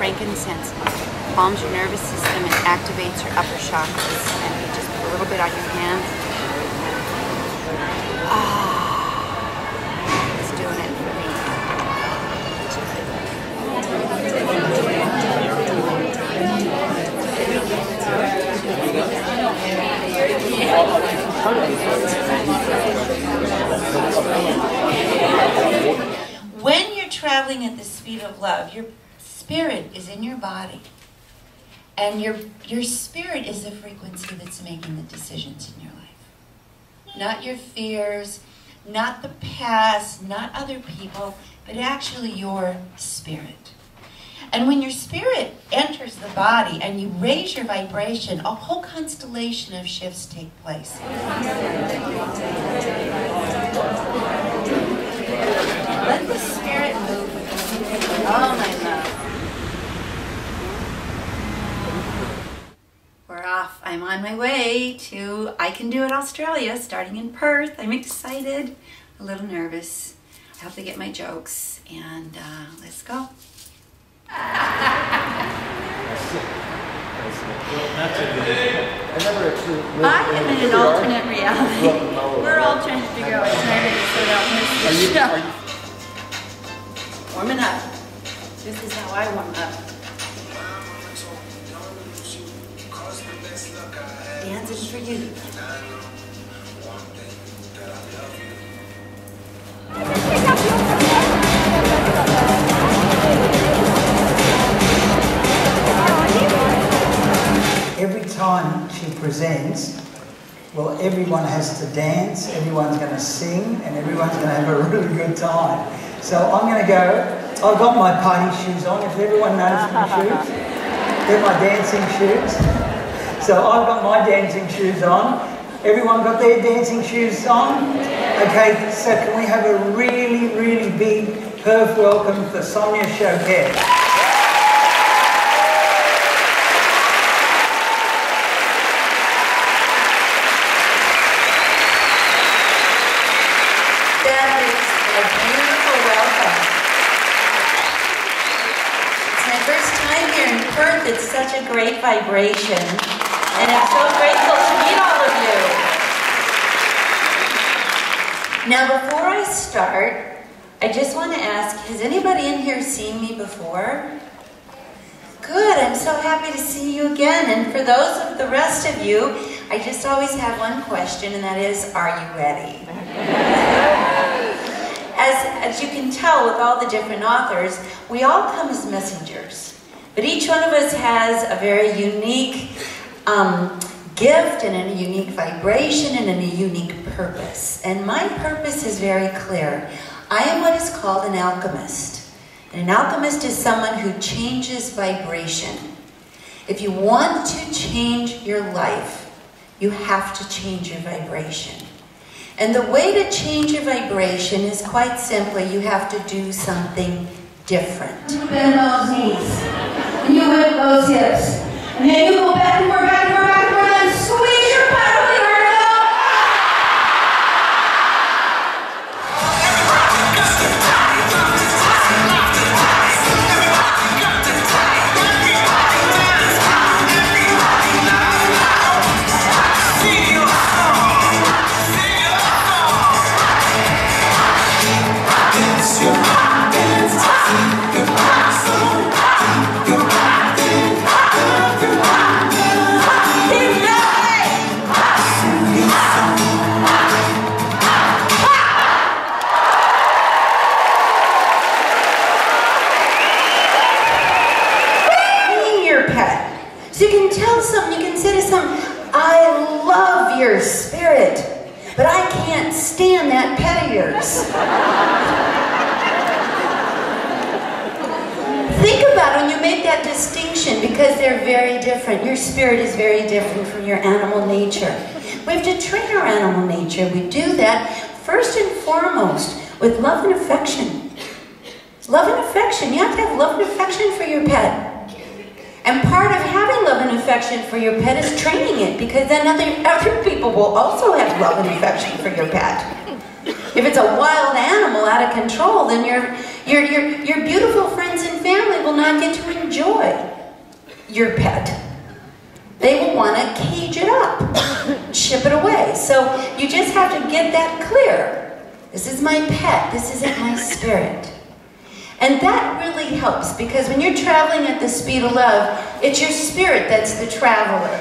frankincense calms your nervous system and activates your upper chakras. And you just put a little bit on your hands. It's doing it for me. When you're traveling at the speed of love, your spirit is in your body. And your spirit is the frequency that's making the decisions in your life. Not your fears, not the past, not other people, but actually your spirit. And when your spirit enters the body and you raise your vibration, a whole constellation of shifts take place. Let the spirit move. Oh, my love. We're off. I'm on my way to I Can Do It Australia, starting in Perth. I'm excited, a little nervous. I hope they get my jokes, and let's go. I am in an alternate reality. We're all trying to figure out what's happening so that I'll miss the show. Warming up. This is how I warm up. Dancing for you. Every time she presents, well, everyone has to dance, everyone's going to sing, and everyone's going to have a really good time. So I'm going to go. I've got my party shoes on, if everyone knows my shoes. They're my dancing shoes. So I've got my dancing shoes on. Everyone got their dancing shoes on? Okay, so can we have a really, really big Perth welcome for Sonia Choquette? That is a beautiful welcome. It's my first time here in Perth. It's such a great vibration. And I'm so grateful to meet all of you. Now, before I start, I just want to ask, has anybody in here seen me before? Good, I'm so happy to see you again. And for those of the rest of you, I just always have one question, and that is, are you ready? As you can tell with all the different authors, we all come as messengers. But each one of us has a very unique gift and a unique vibration and a unique purpose. And my purpose is very clear. I am what is called an alchemist. And an alchemist is someone who changes vibration. If you want to change your life, you have to change your vibration. And the way to change your vibration is quite simply, you have to do something different. You bend those knees, and you lift those hips, and then you go back and forth, back and forth, back and forth, and squeeze your butt really hard. So you can tell something, you can say to something, I love your spirit, but I can't stand that pet of yours. Think about when you make that distinction, because they're very different. Your spirit is very different from your animal nature. We have to train our animal nature. We do that first and foremost with love and affection. Love and affection. You have to have love and affection for your pet. And part of having love and affection for your pet is training it, because then other people will also have love and affection for your pet. If it's a wild animal out of control, then your beautiful friends and family will not get to enjoy your pet. They will want to cage it up, ship it away. So you just have to get that clear. This is my pet. This isn't my spirit. And that really helps, because when you're traveling at the speed of love, it's your spirit that's the traveler.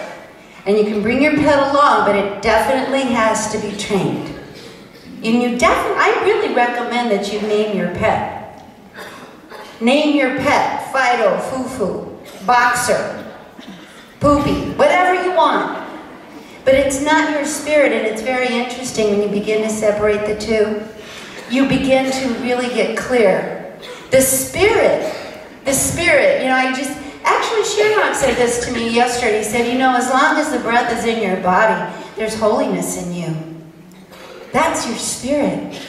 And you can bring your pet along, but it definitely has to be trained. And I really recommend that you name your pet. Name your pet Fido, Fufu, Boxer, Poopy, whatever you want. But it's not your spirit, and it's very interesting when you begin to separate the two. You begin to really get clear. The spirit, actually Sherlock said this to me yesterday. He said, as long as the breath is in your body, there's holiness in you. That's your spirit.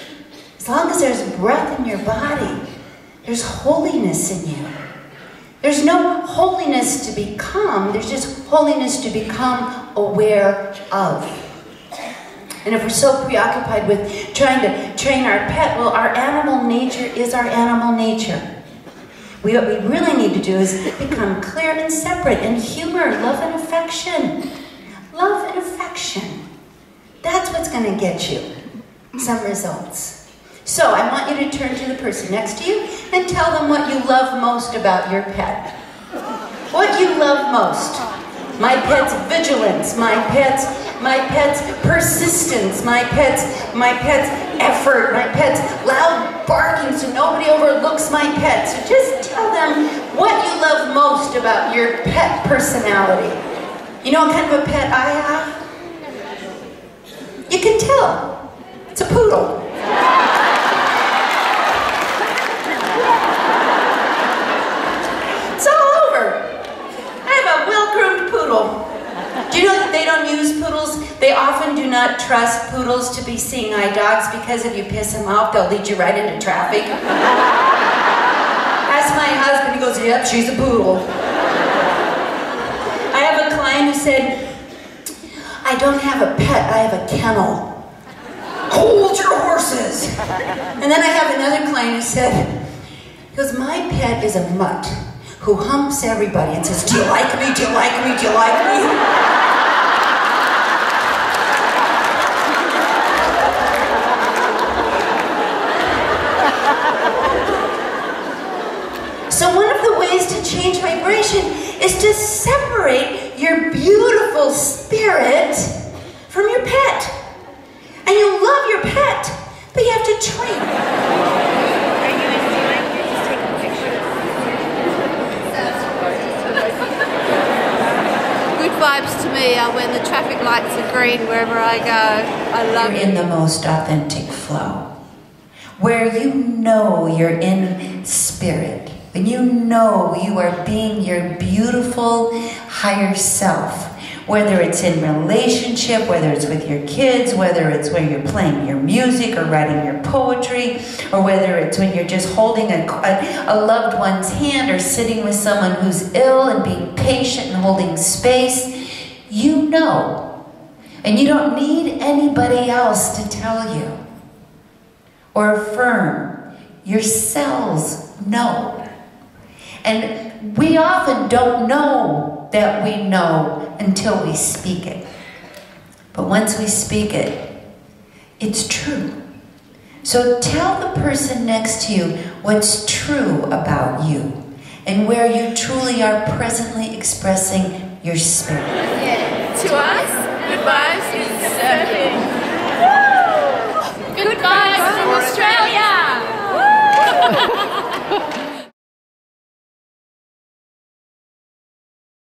As long as there's breath in your body, there's holiness in you. There's no holiness to become, there's just holiness to become aware of. And if we're so preoccupied with trying to train our pet, well, our animal nature is our animal nature. What we really need to do is become clear and separate, and humor, love and affection. Love and affection. That's what's going to get you some results. So I want you to turn to the person next to you and tell them what you love most about your pet. What you love most. My pet's vigilance, my pet's persistence, my pet's effort, my pet's loud barking so nobody overlooks my pet. So just tell them what you love most about your pet personality. You know what kind of a pet I have? You can tell. It's a poodle. It's all over. I have a well-groomed poodle. Do you know that they don't use poodles? They often do not trust poodles to be seeing eye dogs, because if you piss them off, they'll lead you right into traffic. Ask my husband, he goes, yep, she's a poodle. I have a client who said, I don't have a pet, I have a kennel. Hold your horses. And then I have another client who said, he goes, my pet is a mutt who humps everybody and says, do you like me, do you like me, do you like me? So one of the ways to change vibration is to separate your beautiful spirit from your pet. And you love your pet, but you have to train it. Good vibes to me are when the traffic lights are green wherever I go. I love it. You're in the most authentic flow, where you know you're in spirit, when you know you are being your beautiful higher self. Whether it's in relationship, whether it's with your kids, whether it's when you're playing your music or writing your poetry, or whether it's when you're just holding a loved one's hand or sitting with someone who's ill and being patient and holding space, you know. And you don't need anybody else to tell you or affirm. Your cells know. And we often don't know that we know until we speak it. But once we speak it, it's true. So tell the person next to you what's true about you and where you truly are presently expressing your spirit. To us, good vibes is surfing.